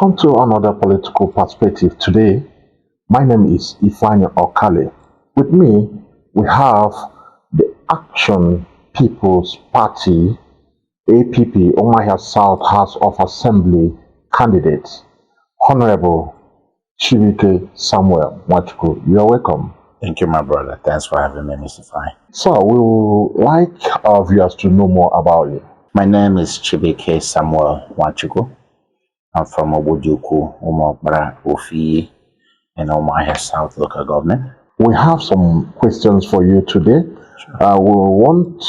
Welcome to another political perspective today. My name is Ifeanyi Okale. With me, we have the Action People's Party, APP, Umuahia South House of Assembly candidate, Honorable Chibuike Samuel Nwachukwu. You are welcome. Thank you, my brother. Thanks for having me, Mr. Fine. So, we would like our viewers to know more about you. My name is Chibuike Samuel Nwachukwu. I'm from Umuahia, Umuahia, Ofi, and Umuahia South local government. We have some questions for you today. We want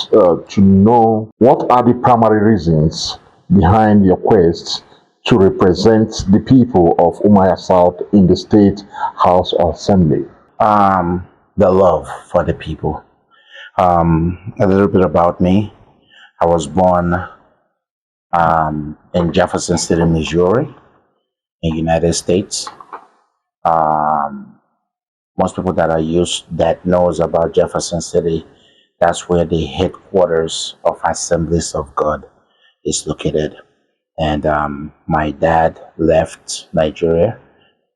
to know what are the primary reasons behind your quest to represent the people of Umuahia South in the State House of Assembly. The love for the people. A little bit about me. I was born in Jefferson City, Missouri, in the United States. Most people that knows about Jefferson City, that's where the headquarters of Assemblies of God is located. And my dad left Nigeria,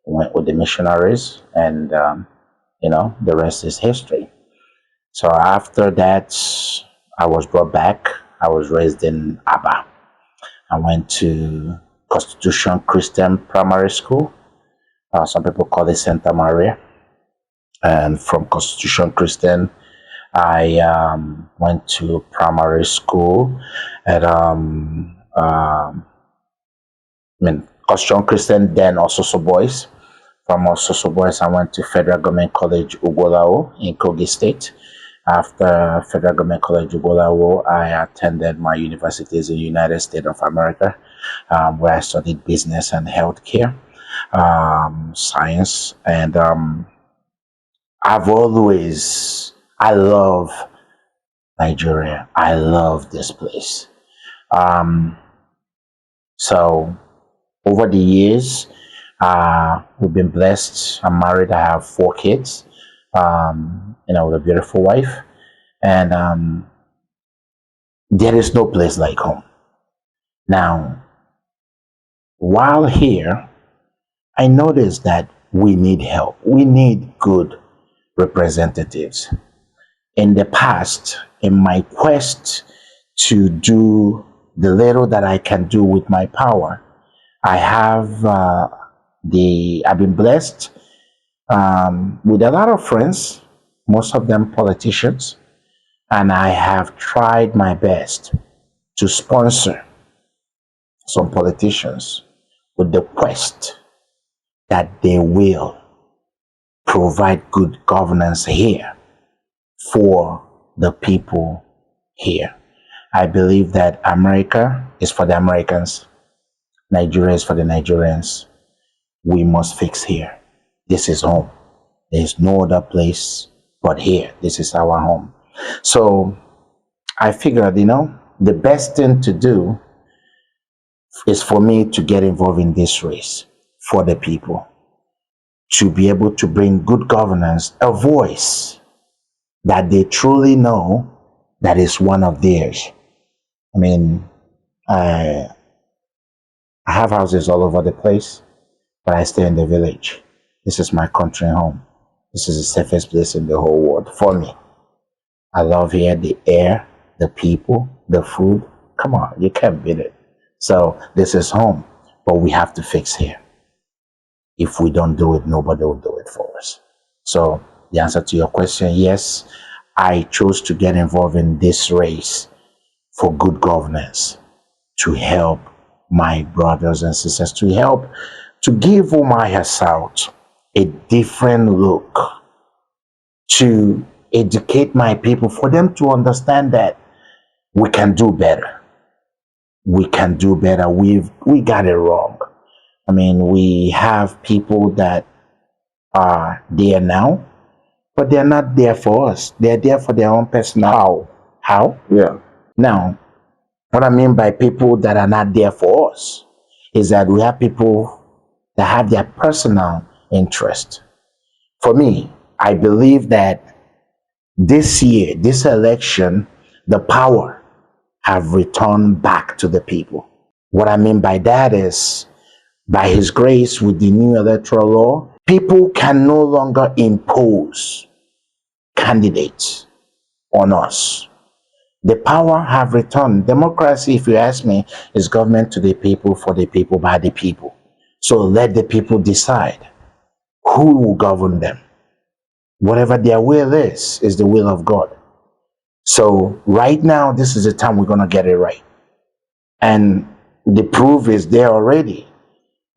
went with the missionaries, and the rest is history. So after that, I was brought back. I was raised in Abia. I went to Constitution Christian Primary School. Some people call it Santa Maria. And from Constitution Christian, I went to primary school at Constitution Christian, then Ososo Boys. From Ososo Boys, I went to Federal Government College Ugbolao in Kogi State. After Federal Government College Ugbolao, I attended my universities in the United States of America, where I studied business and healthcare, science, and I love Nigeria. I love this place. So over the years, we've been blessed. I'm married. I have 4 kids. With a beautiful wife, and there is no place like home. Now, while here, I noticed that we need help. We need good representatives. In the past, in my quest to do the little that I can do with my power, I've been blessed with a lot of friends, most of them politicians, and I have tried my best to sponsor some politicians with the quest that they will provide good governance here for the people here. I believe that America is for the Americans, Nigeria is for the Nigerians. We must fix here. This is home. There's no other place but here. This is our home. So I figured, the best thing to do is for me to get involved in this race for the people, to be able to bring good governance, a voice that they truly know that is one of theirs. I have houses all over the place, but I stay in the village. This is my country home. This is the safest place in the whole world for me. I love here, the air, the people, the food. Come on, you can't beat it. So this is home, but we have to fix here. If we don't do it, nobody will do it for us. So the answer to your question, yes, I chose to get involved in this race for good governance, to help my brothers and sisters, to give Umuahia South a different look, to educate my people, for them to understand that we can do better. We can do better. We got it wrong. We have people that are there now, but they're not there for us. They're there for their own personal. How? Yeah. Now, what I mean by people that are not there for us is that we have people that have their personal interest. For me, I believe that this year, this election, the power have returned back to the people. What I mean by that is By His grace, with the new electoral law, people can no longer impose candidates on us. The power have returned. Democracy, if you ask me, is government to the people, for the people, by the people. So let the people decide who will govern them. Whatever their will is the will of God. So right now, this is the time we're going to get it right. And the proof is there already.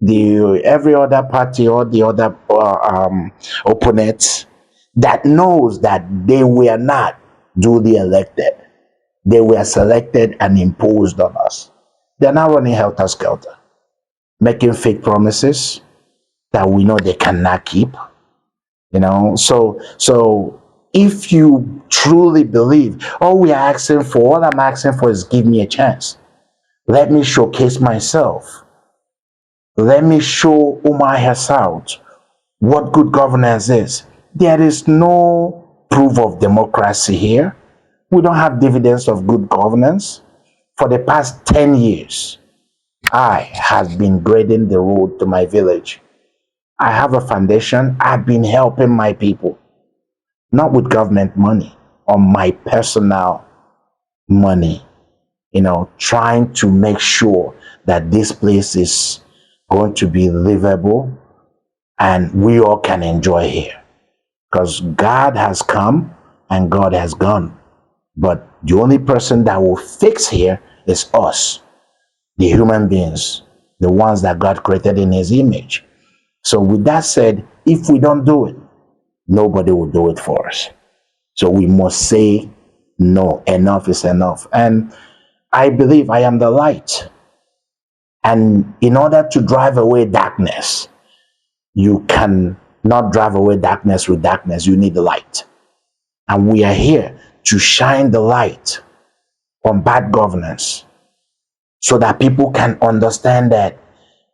Every other party or the other opponents that knows that they were not duly elected, they were selected and imposed on us. They're now running helter-skelter, making fake promises that we know they cannot keep. So if you truly believe, all I'm asking for is give me a chance. Let me showcase myself. Let me show Umuahia South what good governance is. There is no proof of democracy here. We don't have dividends of good governance. For the past 10 years, I have been grading the road to my village. I have a foundation. I've been helping my people, not with government money, on my personal money, trying to make sure that this place is going to be livable and we all can enjoy here. Because God has come and God has gone. But the only person that will fix here is us, the human beings, the ones that God created in His image. So with that said, if we don't do it, nobody will do it for us. So we must say, no, enough is enough. And I believe I am the light. And in order to drive away darkness, you can not drive away darkness with darkness. You need the light. And we are here to shine the light on bad governance so that people can understand that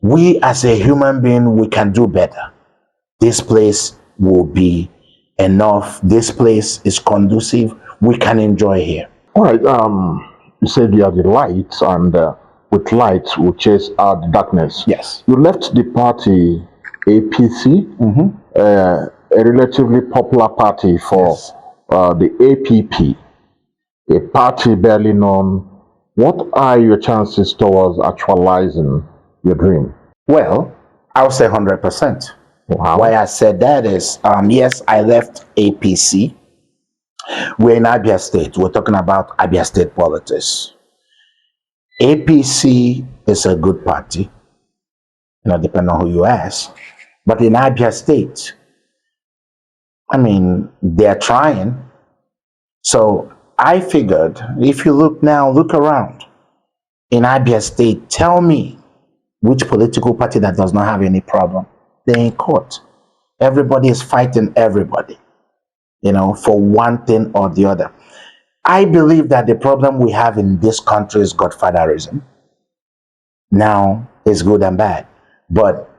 we as a human being, we can do better. This place will be enough. This place is conducive. We can enjoy here. All right. You said you are the light, and with light we chase out the darkness. Yes. You left the party APC, a relatively popular party for Yes. The APP, a party barely known. What are your chances towards actualizing your dream? Well, I'll say 100%. Wow. Why I said that is, yes, I left APC. We're in Abia State. We're talking about Abia State politics. APC is a good party, depending on who you ask. But in Abia State, they're trying. So I figured, if you look around in Abia State, tell me which political party that does not have any problem. They're in court. Everybody is fighting everybody, for one thing or the other. I believe that the problem we have in this country is godfatherism. Now, it's good and bad. But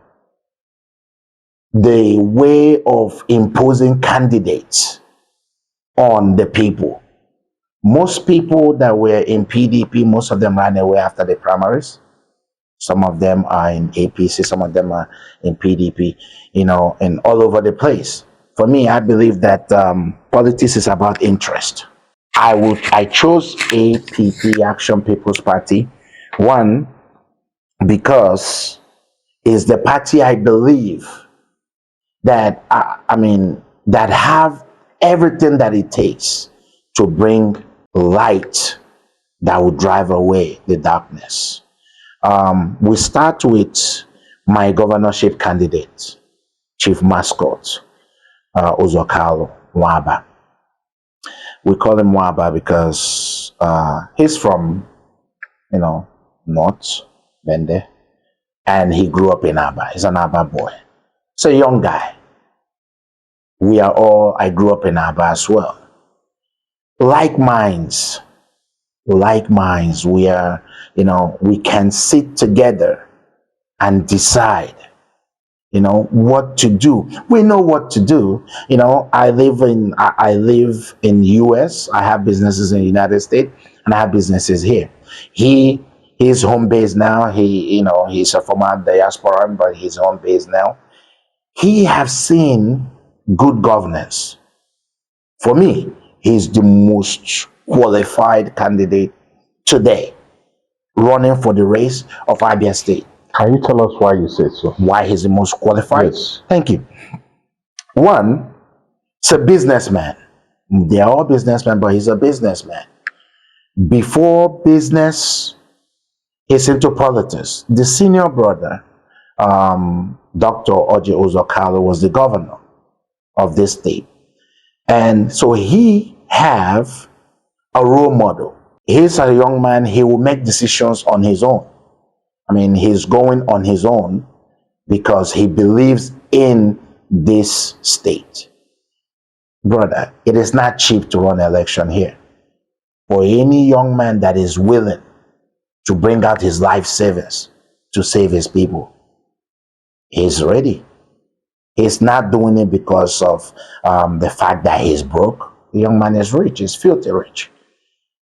the way of imposing candidates on the people, most people that were in PDP, most of them ran away after the primaries. Some of them are in APC, some of them are in PDP, and all over the place. For me, I believe that politics is about interest. I chose APP, Action People's Party, one, because it's the party I believe that, that have everything that it takes to bring light that will drive away the darkness. We start with my governorship candidate, Chief Mascot, Ozokalo Nwaba. We call him Nwaba because he's from, North Bende, and he grew up in Aba. He's an Aba boy. He's a young guy. I grew up in Aba as well. Like minds, we are, we can sit together and decide, what to do. We know what to do. I live in US. I have businesses in the United States and I have businesses here. He He's home based now. He's a former diasporan, but he's home based now. He has seen good governance. For me, he's the most qualified candidate today running for the race of Abia State. Can you tell us why you say so? Why he's the most qualified? Yes. Thank you. One, he's a businessman. They're all businessmen, but he's a businessman. Before business, he's into politics. The senior brother, Dr. Oje Ozokalo, was the governor of this state. And so he have a role model. He's a young man, he will make decisions on his own. I mean, he's going on his own because he believes in this state. Brother, it is not cheap to run an election here. For any young man that is willing to bring out his life savings to save his people, he's ready. He's not doing it because of the fact that he's broke. The young man is rich, he's filthy rich,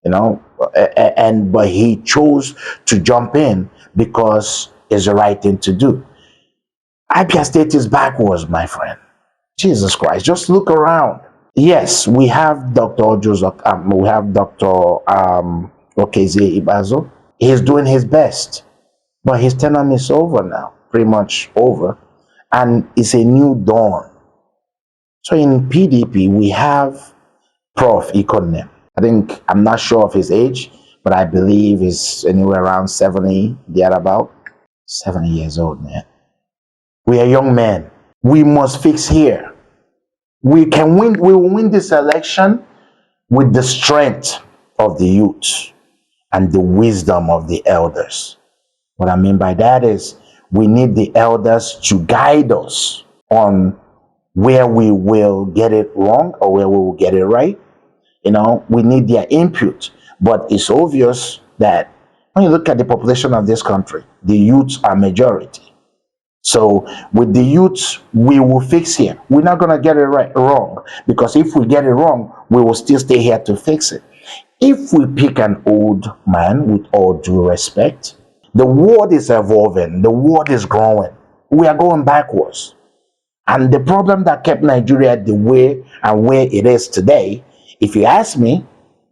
but he chose to jump in because it's the right thing to do. Abia State is backwards, my friend. Jesus Christ, just look around. Yes, we have Dr. we have Dr. Okeze Ibazo. He's doing his best, but his tenure is over now, pretty much over, and it's a new dawn. So in PDP, we have Prof. Ikonem. I'm not sure of his age, but I believe he's anywhere around 70, thereabout. 70 years old, man. We are young men. We must fix here. We can win. We will win this election with the strength of the youth and the wisdom of the elders. What I mean by that is we need the elders to guide us on where we will get it wrong or where we will get it right. We need their input. But it's obvious that when you look at the population of this country, the youths are majority. So with the youths, we will fix here. We're not going to get it wrong, because if we get it wrong, we will still stay here to fix it. If we pick an old man, with all due respect, the world is evolving, the world is growing. We are going backwards. And the problem that kept Nigeria the way and where it is today, if you ask me,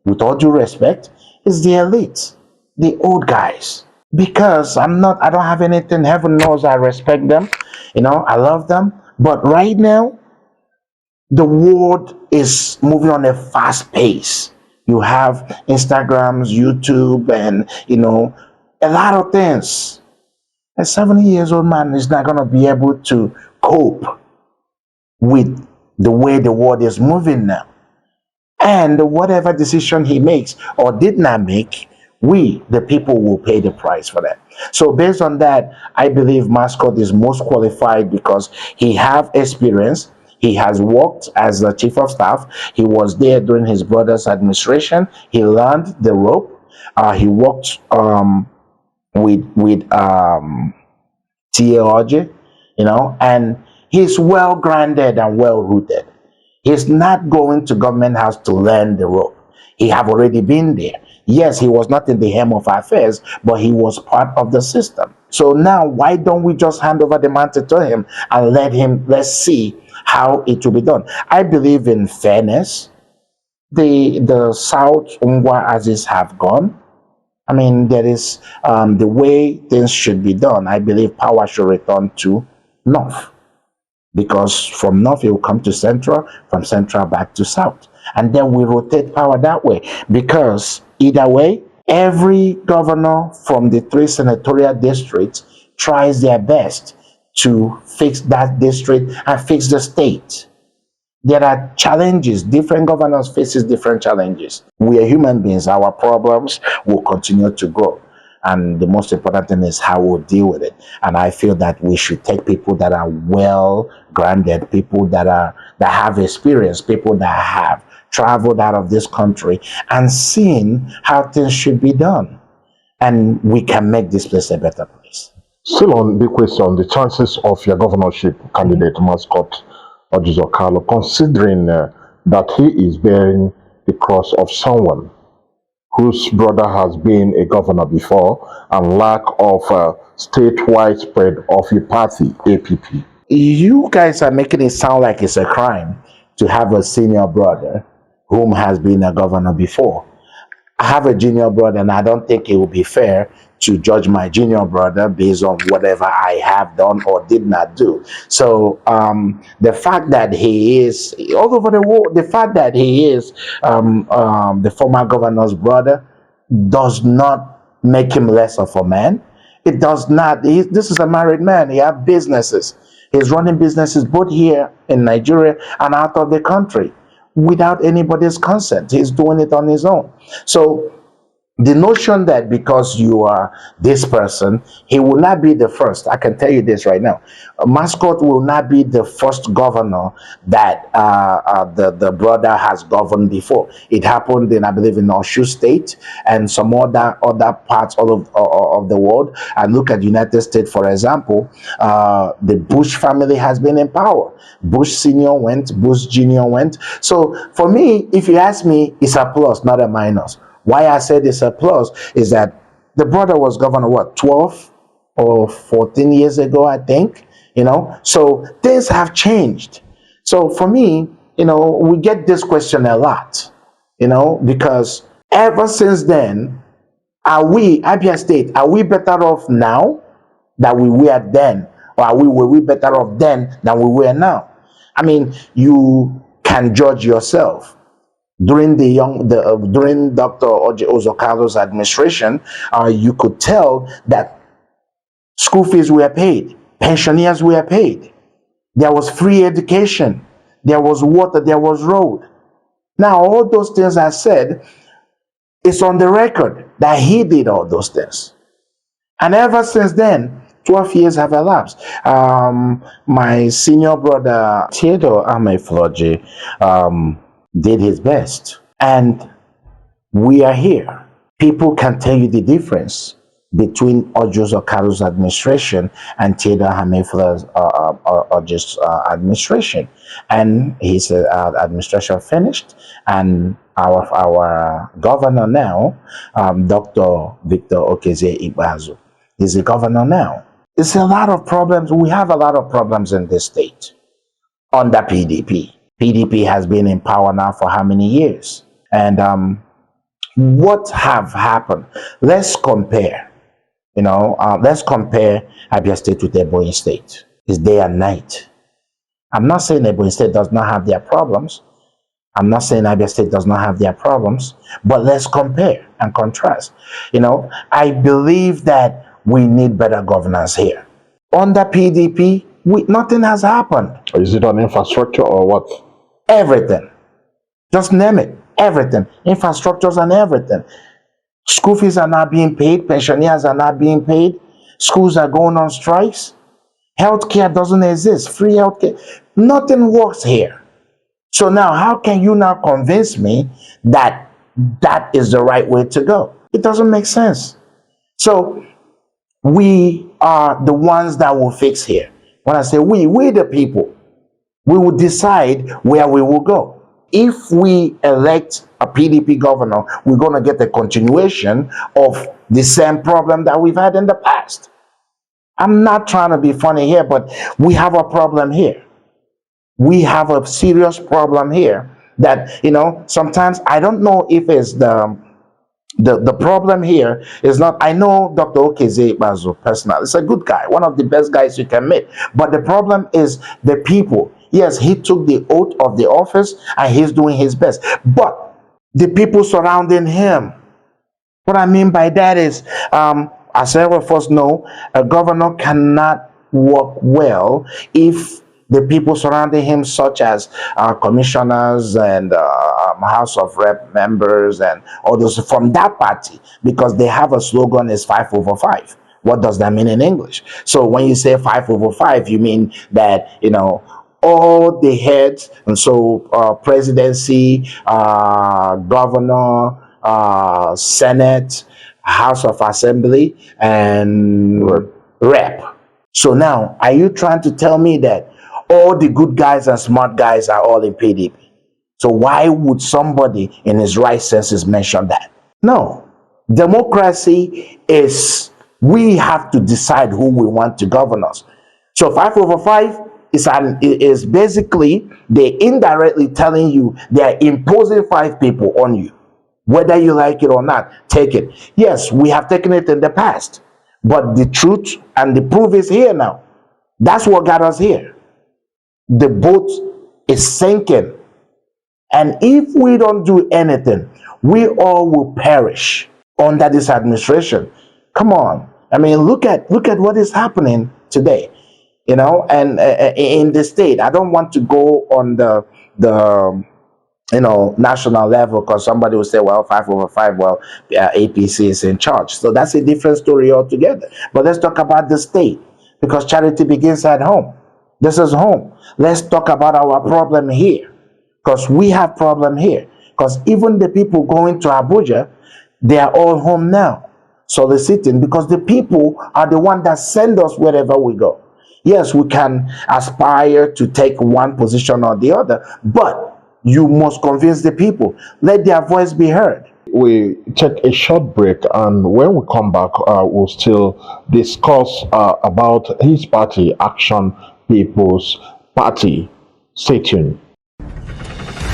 with all due respect, is the elite, the old guys. Because I don't have anything, heaven knows I respect them, I love them. But right now, the world is moving on a fast pace. You have Instagrams, YouTube, and, a lot of things. A 70-year-old man is not going to be able to cope with the way the world is moving now. And whatever decision he makes or did not make, we, the people, will pay the price for that. So based on that, I believe Mascot is most qualified because he have experience. He has worked as the chief of staff. He was there during his brother's administration. He learned the rope. He worked with T.A. Oje, and he's well grounded and well rooted. He's not going to government house to learn the rope. He have already been there. Yes, he was not in the helm of affairs, but he was part of the system. So now, why don't we just hand over the mantle to him and let's see how it will be done. I believe in fairness. The South Ungwa Aziz have gone. I mean, there is the way things should be done. I believe power should return to North, because from North it will come to Central, from Central back to South. And then we rotate power that way, because either way, every governor from the 3 senatorial districts tries their best to fix that district and fix the state. There are challenges. Different governors faces different challenges. We are human beings. Our problems will continue to grow. And the most important thing is how we'll deal with it. And I feel that we should take people that are well-grounded, people that have experience, people that have traveled out of this country and seen how things should be done. And we can make this place a better place. Still on the question, the chances of your governorship candidate, Mascot Ozokalo, considering that he is bearing the cross of someone whose brother has been a governor before, and lack of statewide spread of your party, APP. You guys are making it sound like it's a crime to have a senior brother whom has been a governor before. I have a junior brother, and I don't think it would be fair to judge my junior brother based on whatever I have done or did not do. So the fact that he is all over the world, the fact that he is the former governor's brother does not make him less of a man. It does not. This is a married man. He has businesses. He's running businesses both here in Nigeria and out of the country without anybody's consent. He's doing it on his own. So the notion that because you are this person, he will not be the first. I can tell you this right now. Mascot will not be the first governor that the brother has governed before. It happened in, I believe, in Osun State and some other parts of the world. And look at the United States, for example. The Bush family has been in power. Bush Senior went, Bush Junior went. So for me, if you ask me, it's a plus, not a minus. Why I said it's a plus is that the brother was governor, what, 12 or 14 years ago, I think, so things have changed. So for me, we get this question a lot, because ever since then, are we, Abia State, are we better off now than we were then? Or were we better off then than we were now? I mean, you can judge yourself. During during Dr. Ozokalo's administration, you could tell that school fees were paid, pensioners were paid, there was free education, there was water, there was road. Now, all those things I said, it's on the record that he did all those things. And ever since then, 12 years have elapsed. My senior brother, Theodore Amefloji, did his best, and we are here. People can tell you the difference between Ojo Okaro's administration and Theodore Amefloji's administration, and his administration finished, and our governor now, Dr. Victor Okezie Ikpeazu, is the governor now. It's a lot of problems. We have a lot of problems in this state under PDP. PDP has been in power now for how many years? And what have happened? Let's compare. Let's compare Abia State with Ebonyi State. It's day and night. I'm not saying Ebonyi State does not have their problems. I'm not saying Abia State does not have their problems, but let's compare and contrast. I believe that we need better governance here. Under PDP, nothing has happened. Is it on infrastructure or what? Everything. Just name it. Everything. Infrastructures and everything. School fees are not being paid. Pensioners are not being paid. Schools are going on strikes. Healthcare doesn't exist. Free healthcare. Nothing works here. So now, how can you now convince me that that is the right way to go? It doesn't make sense. So we are the ones that will fix here. When I say we the people, we will decide where we will go. If we elect a PDP governor, we're going to get a continuation of the same problem that we've had in the past. I'm not trying to be funny here, but we have a problem here. We have a serious problem here that, sometimes I don't know if it's the problem here is not, I know Dr. Okezie Ikpeazu personally. It's a good guy, one of the best guys you can meet. But the problem is the people. Yes, he took the oath of the office and he's doing his best. But the people surrounding him, what I mean by that is, as several of us know, a governor cannot work well if the people surrounding him, such as commissioners and House of Rep members and others from that party, because they have a slogan is 5/5. What does that mean in English? So when you say 5/5, you mean that, all the heads, and so presidency, governor, Senate, House of Assembly, and Rep. So now, are you trying to tell me that all the good guys and smart guys are all in PDP? So why would somebody in his right senses mention that? No. Democracy is we have to decide who we want to govern us. So 5/5 is basically they indirectly telling you they're imposing 5 people on you. Whether you like it or not, take it. Yes, we have taken it in the past, but the truth and the proof is here now. That's what got us here. The boat is sinking. And if we don't do anything, we all will perish under this administration. Come on. I mean, look at what is happening today, and in the state. I don't want to go on the national level because somebody will say, well, 5/5, well, APC is in charge. So that's a different story altogether. But let's talk about the state because charity begins at home. This is home. Let's talk about our problem here because we have problem here. Because even the people going to Abuja, they are all home now, soliciting because the people are the one that send us wherever we go. Yes, we can aspire to take one position or the other, but you must convince the people. Let their voice be heard. We take a short break, and when we come back, we'll still discuss about his party, Action People's Party. Stay tuned.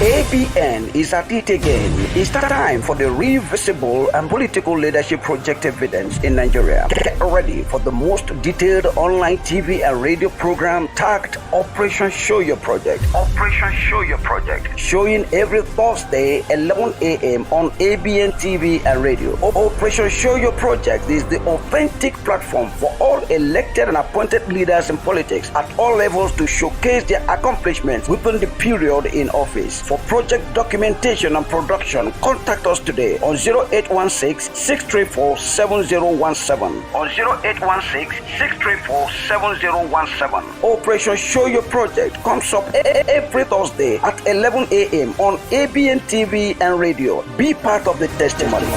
ABN is at it again. It's time for the real visible and political leadership project evidence in Nigeria. Get ready for the most detailed online TV and radio program tagged Operation Show Your Project. Operation Show Your Project. Showing every Thursday 11 a.m. on ABN TV and radio. Operation Show Your Project is the authentic platform for all elected and appointed leaders in politics at all levels to showcase their accomplishments within the period in office. For project documentation and production, contact us today on 0816-634-7017. On 0816-634-7017. Operation Show Your Project comes up every Thursday at 11 a.m. on ABN TV and radio. Be part of the testimony.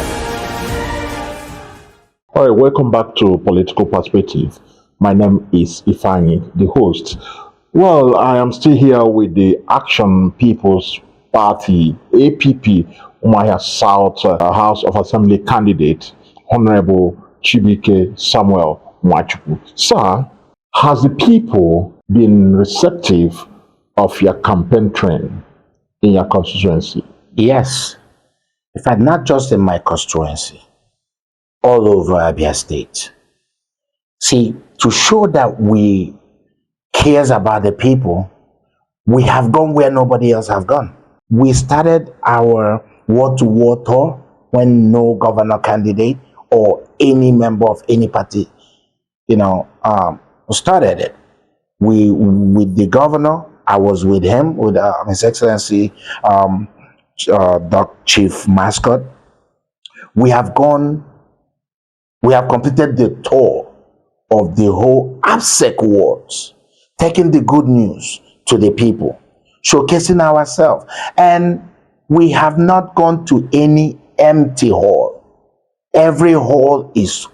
All right, welcome back to Political Perspective. My name is Ifeanyi, the host. Well, I am still here with the Action People's Party, APP, Umuahia South House of Assembly candidate, Honorable Chibuike Samuel Nwachukwu. Sir, has the people been receptive of your campaign train in your constituency? Yes. In fact, not just in my constituency, all over Abia State. See, to show that we cares about the people, we have gone where nobody else have gone. We started our ward-to-ward tour when no governor candidate or any member of any party, started it. We, with the governor, I was with him, with His Excellency, Chief Mascot. We have completed the tour of the whole ABSEC wards, taking the good news to the people, showcasing ourselves. And we have not gone to any empty hall. Every hall is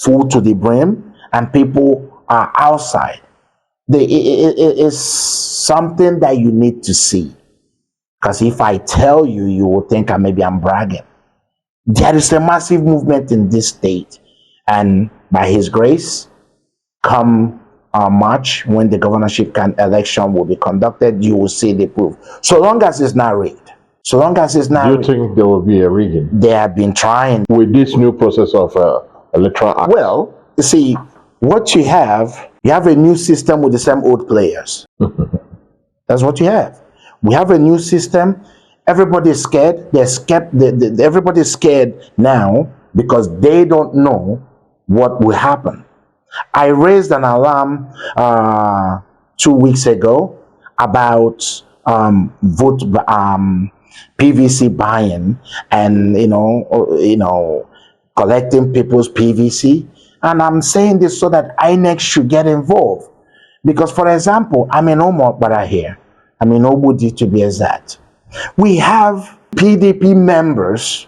full to the brim and people are outside. It is something that you need to see. Because if I tell you, you will think maybe I'm bragging. There is a massive movement in this state. And by His grace, come March, when the governorship election will be conducted, you will see the proof. So long as it's not rigged. So long as it's not rigged. Do you think there will be a rigging? They have been trying. With this new process of electoral act? Well, you see, what you have a new system with the same old players. That's what you have. We have a new system. Everybody's scared. Everybody's scared now because they don't know what will happen. I raised an alarm 2 weeks ago about PVC buying and collecting people's PVC, and I'm saying this so that INEC should get involved because, for example, I'm in Umuahia here. I'm in Obudi to be exact. We have PDP members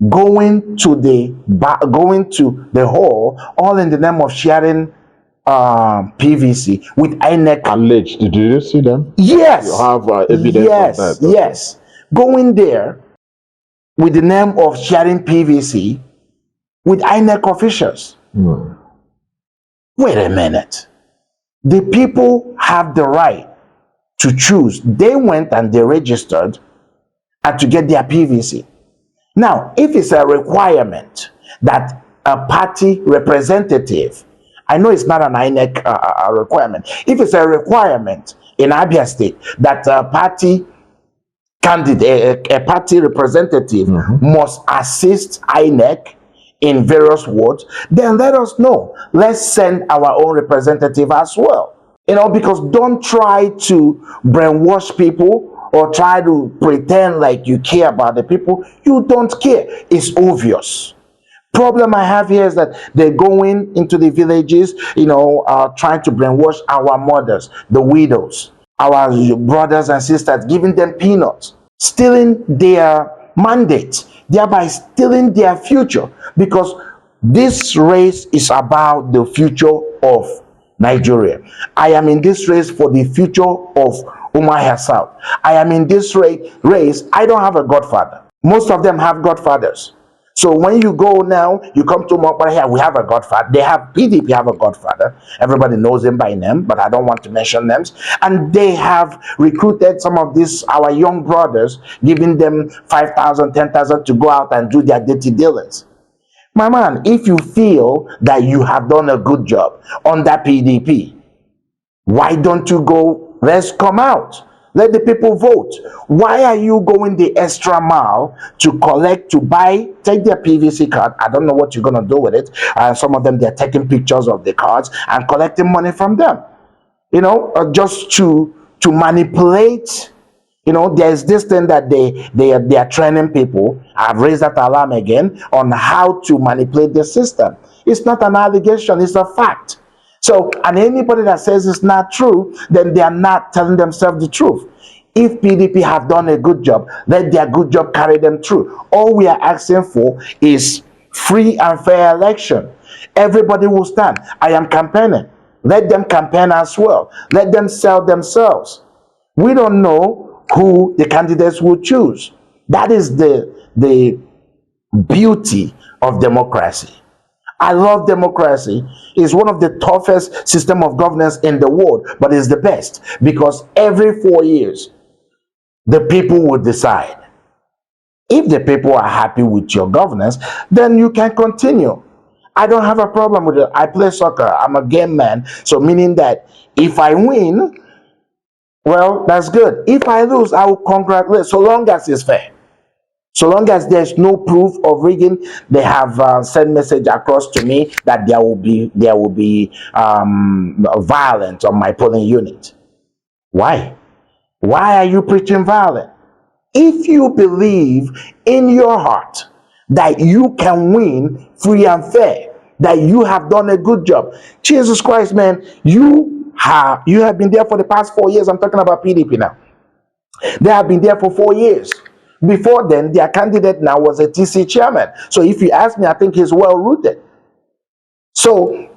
going to the hall, all in the name of sharing PVC with INEC. Alleged. Did you see them? Yes. You have evidence of that? Okay. Yes. Going there with the name of sharing PVC with INEC officials. Wait a minute. The people have the right to choose. They went and they registered and to get their PVC. Now, if it's a requirement that a party representative, I know it's not an INEC requirement. If it's a requirement in Abia State that a party candidate, a party representative must assist INEC in various wards, then let us know. Let's send our own representative as well. Because don't try to brainwash people or try to pretend like you care about the people. You don't care. It's obvious. Problem I have here is that they're going into the villages, trying to brainwash our mothers, the widows, our brothers and sisters, giving them peanuts, stealing their mandates, thereby stealing their future, because this race is about the future of Nigeria. I am in this race for the future of Umuahia South. I am in this race. I don't have a godfather. Most of them have godfathers. So when you go now, you come to Umuahia, we have a godfather. They have PDP have a godfather. Everybody knows him by name, but I don't want to mention names. And they have recruited some of these, our young brothers, giving them 5,000, 10,000 to go out and do their dirty dealings. My man, if you feel that you have done a good job on that PDP, why don't you go, let's come out. Let the people vote. Why are you going the extra mile to collect, to buy, take their PVC card? I don't know what you're going to do with it. Some of them, they're taking pictures of the cards and collecting money from them. Just to manipulate. There's this thing that they are training people. I've raised that alarm again on how to manipulate the system. It's not an allegation, it's a fact. So, and anybody that says it's not true, then they are not telling themselves the truth. If PDP have done a good job, let their good job carry them through. All we are asking for is free and fair election. Everybody will stand. I am campaigning. Let them campaign as well. Let them sell themselves. We don't know who the candidates will choose. That is the beauty of democracy. I love democracy. It's one of the toughest system of governance in the world, but it's the best because every 4 years, the people will decide. If the people are happy with your governance, then you can continue. I don't have a problem with it. I play soccer. I'm a game man. So meaning that if I win, well, that's good. If I lose, I will congratulate, so long as it's fair. So long as there's no proof of rigging, they have sent message across to me that there will be violence on my polling unit. Why? Why are you preaching violence? If you believe in your heart that you can win free and fair, that you have done a good job, Jesus Christ, man, you have been there for the past 4 years. I'm talking about PDP now. They have been there for 4 years. Before then, their candidate now was a TC chairman. So if you ask me, I think he's well rooted. So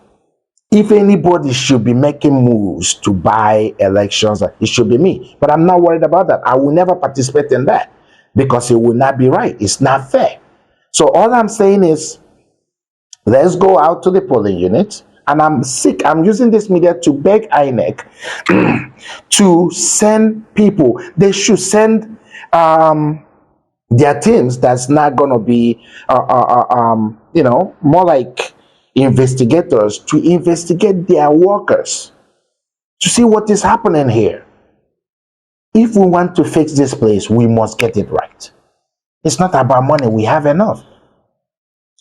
if anybody should be making moves to buy elections, it should be me. But I'm not worried about that. I will never participate in that because it will not be right. It's not fair. So all I'm saying is, let's go out to the polling unit. And I'm using this media to beg INEC to send people. They should send their teams that's not going to be, more like investigators to investigate their workers to see what is happening here. If we want to fix this place, we must get it right. It's not about money. We have enough.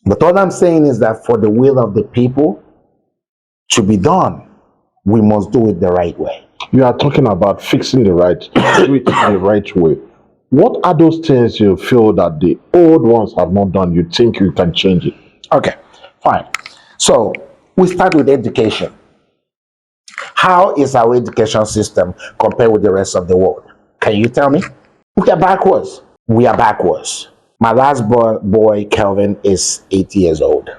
But all I'm saying is that for the will of the people to be done, we must do it the right way. You are talking about fixing the right, do it the right way. What are those things you feel that the old ones have not done, you think you can change it? Okay, fine. So we start with education. How is our education system compared with the rest of the world? Can you tell me? We are backwards. We are backwards. My last boy, Kelvin, is 8 years old.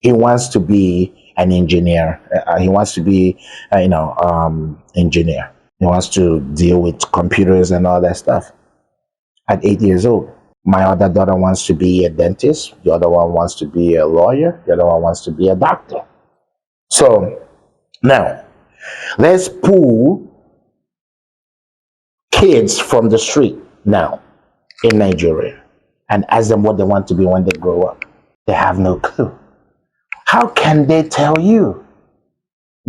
He wants to be an engineer. He wants to be, engineer. He wants to deal with computers and all that stuff. At 8 years old. My other daughter wants to be a dentist. The other one wants to be a lawyer. The other one wants to be a doctor. So now, let's pull kids from the street now in Nigeria and ask them what they want to be when they grow up. They have no clue. How can they tell you?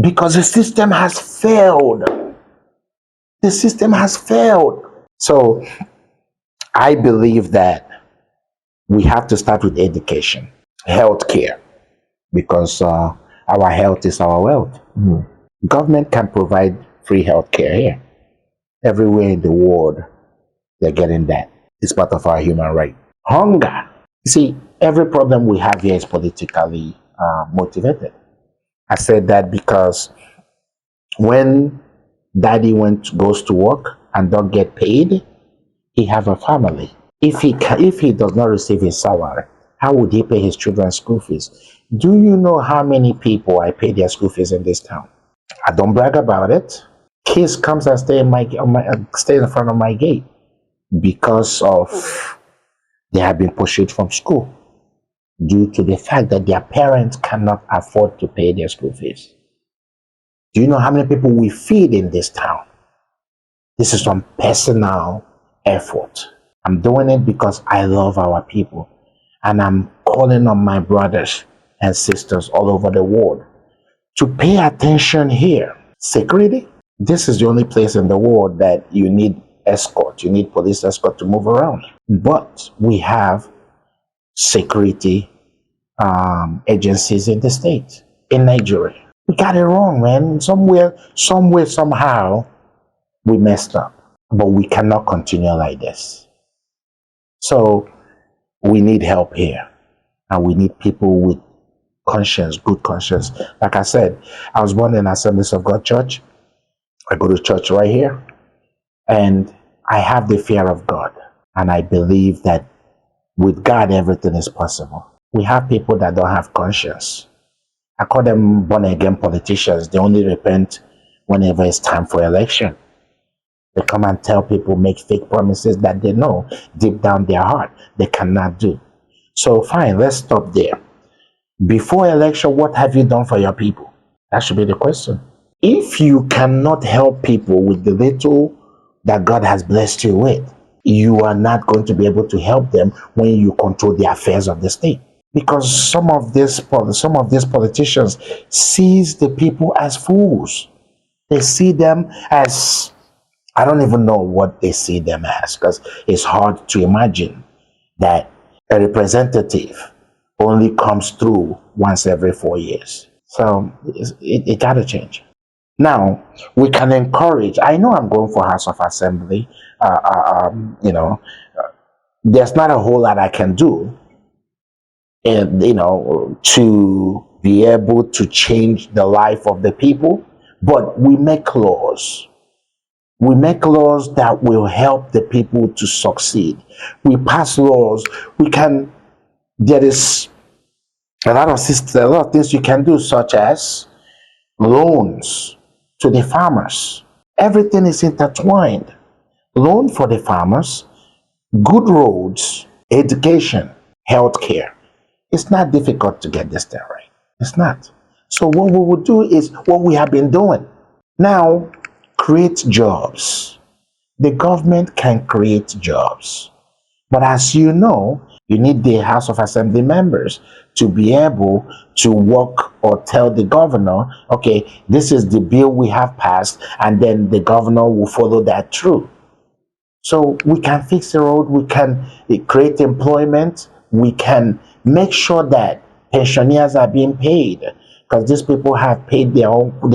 Because the system has failed. The system has failed. So I believe that we have to start with education, healthcare, because our health is our wealth. Government can provide free healthcare here. Everywhere in the world, they're getting that. It's part of our human right. Hunger. You see, every problem we have here is politically motivated. I said that because when daddy goes to work and don't get paid, he have a family. If he does not receive his salary, how would he pay his children's school fees? Do you know how many people I pay their school fees in this town? I don't brag about it. Kids comes and stay in front of my gate because of they have been pushed from school due to the fact that their parents cannot afford to pay their school fees. Do you know how many people we feed in this town? This is from personal effort. I'm doing it because I love our people, and I'm calling on my brothers and sisters all over the world to pay attention here. Security. This is the only place in the world that you need escort. You need police escort to move around. But we have security agencies in the state, in Nigeria. We got it wrong, man. Somewhere, somehow, we messed up. But we cannot continue like this. So we need help here. And we need people with conscience, good conscience. Like I said, I was born in Assemblies of God Church. I go to church right here. And I have the fear of God. And I believe that with God, everything is possible. We have people that don't have conscience. I call them born-again politicians. They only repent whenever it's time for election. They come and tell people, make fake promises that they know deep down their heart they cannot do. So fine, let's stop there. Before election, what have you done for your people? That should be the question. If you cannot help people with the little that God has blessed you with, you are not going to be able to help them when you control the affairs of the state. Because some of these politicians sees the people as fools. They see them as, I don't even know what they see them as, because it's hard to imagine that a representative only comes through once every 4 years. So it got to change. Now, we can encourage. I know I'm going for House of Assembly. There's not a whole lot I can do, and to be able to change the life of the people. But we make laws. We make laws that will help the people to succeed. We pass laws. There is a lot of things you can do, such as loans to the farmers. Everything is intertwined. Loan for the farmers, good roads, education, healthcare. It's not difficult to get this done right. It's not. So what we will do is what we have been doing. Now, create jobs. The government can create jobs. But as you know, you need the House of Assembly members to be able to work or tell the governor, okay, this is the bill we have passed, and then the governor will follow that through. So we can fix the road, we can create employment, we can make sure that pensioners are being paid, because these people have paid they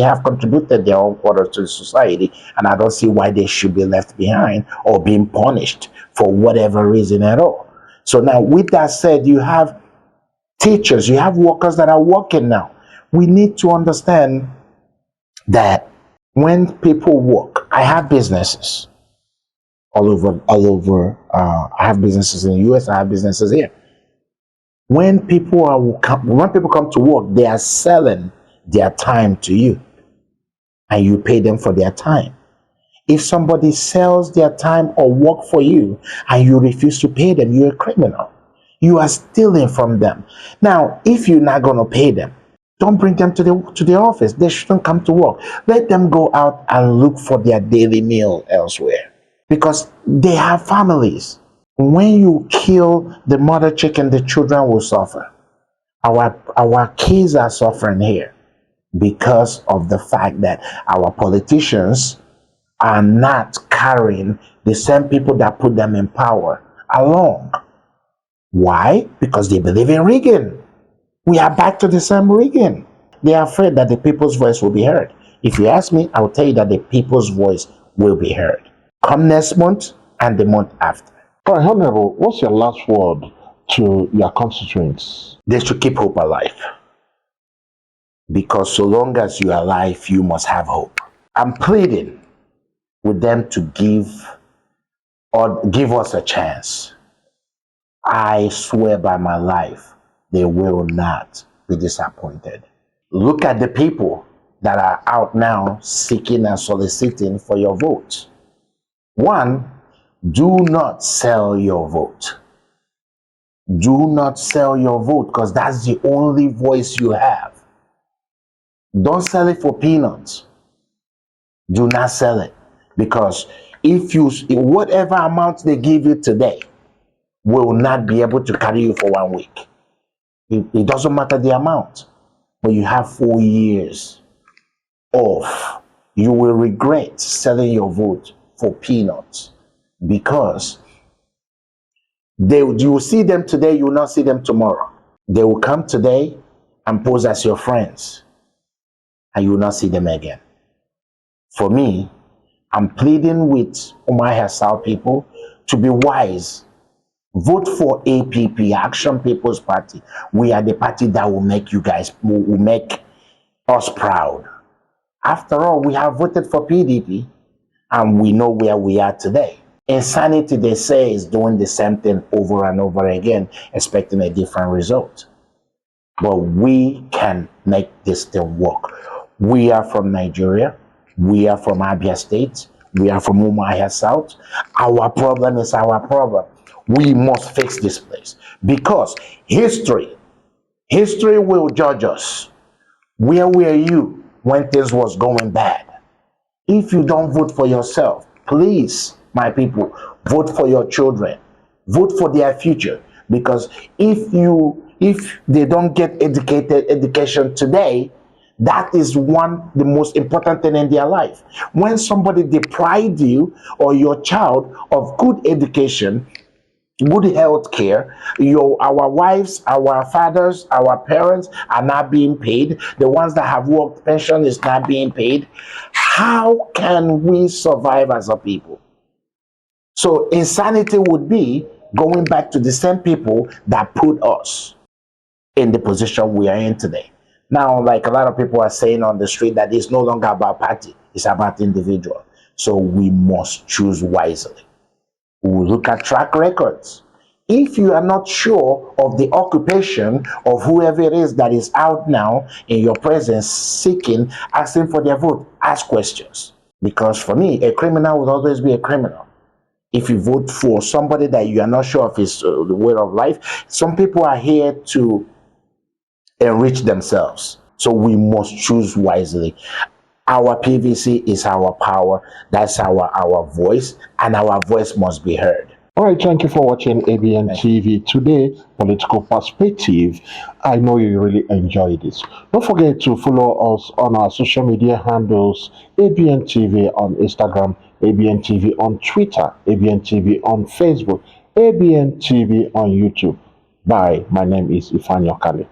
have contributed their own quarter to the society, and I don't see why they should be left behind or being punished for whatever reason at all. So now, with that said, you have teachers, you have workers that are working now. We need to understand that when people work, I have businesses all over. I have businesses in the US, I have businesses here. When people come to work, they are selling their time to you, and you pay them for their time. If somebody sells their time or work for you and you refuse to pay them, you're a criminal. You are stealing from them. Now, if you're not going to pay them, don't bring them to the office. They shouldn't come to work. Let them go out and look for their daily meal elsewhere because they have families. When you kill the mother chicken, the children will suffer. Our kids are suffering here because of the fact that our politicians are not carrying the same people that put them in power along. Why? Because they believe in rigging. We are back to the same rigging. They are afraid that the people's voice will be heard. If you ask me, I will tell you that the people's voice will be heard. Come next month and the month after. All right, Honorable, what's your last word to your constituents? They should keep hope alive. Because so long as you are alive, you must have hope. I'm pleading with them to give us a chance. I swear by my life, they will not be disappointed. Look at the people that are out now seeking and soliciting for your vote. One, do not sell your vote. Do not sell your vote because that's the only voice you have. Don't sell it for peanuts. Do not sell it because if whatever amount they give you today will not be able to carry you for 1 week. It doesn't matter the amount, but you have 4 years off. You will regret selling your vote for peanuts because you will see them today, you will not see them tomorrow. They will come today and pose as your friends, and you will not see them again. For me, I'm pleading with Umuahia South people to be wise. Vote for APP, Action People's Party. We are the party that will make will make us proud. After all, we have voted for PDP and we know where we are today. Insanity, they say, is doing the same thing over and over again, expecting a different result. But we can make this thing work. We are from Nigeria. We are from Abia State. We are from Umuahia South. Our problem is our problem. We must fix this place because history will judge us. Where were you when things was going bad? If you don't vote for yourself, please, my people, vote for your children. Vote for their future because if they don't get education today, that is the most important thing in their life. When somebody deprives you or your child of good education, good health care, our wives, our fathers, our parents are not being paid. The ones that have worked, pension is not being paid. How can we survive as a people? So insanity would be going back to the same people that put us in the position we are in today. Now, like a lot of people are saying on the street, that it's no longer about party, it's about individual. So we must choose wisely. We look at track records. If you are not sure of the occupation of whoever it is that is out now in your presence, seeking, asking for their vote, ask questions. Because for me, a criminal will always be a criminal. If you vote for somebody that you are not sure of his way of life, some people are here to enrich themselves. So we must choose wisely. Our PVC is our power. That's our voice, and our voice must be heard. All right, thank you for watching ABN TV today, Political Perspective. I know you really enjoyed this. Don't forget to follow us on our social media handles, ABN TV on Instagram, ABN TV on Twitter, ABN TV on Facebook, ABN TV on YouTube. Bye. My name is Hon Chibuike.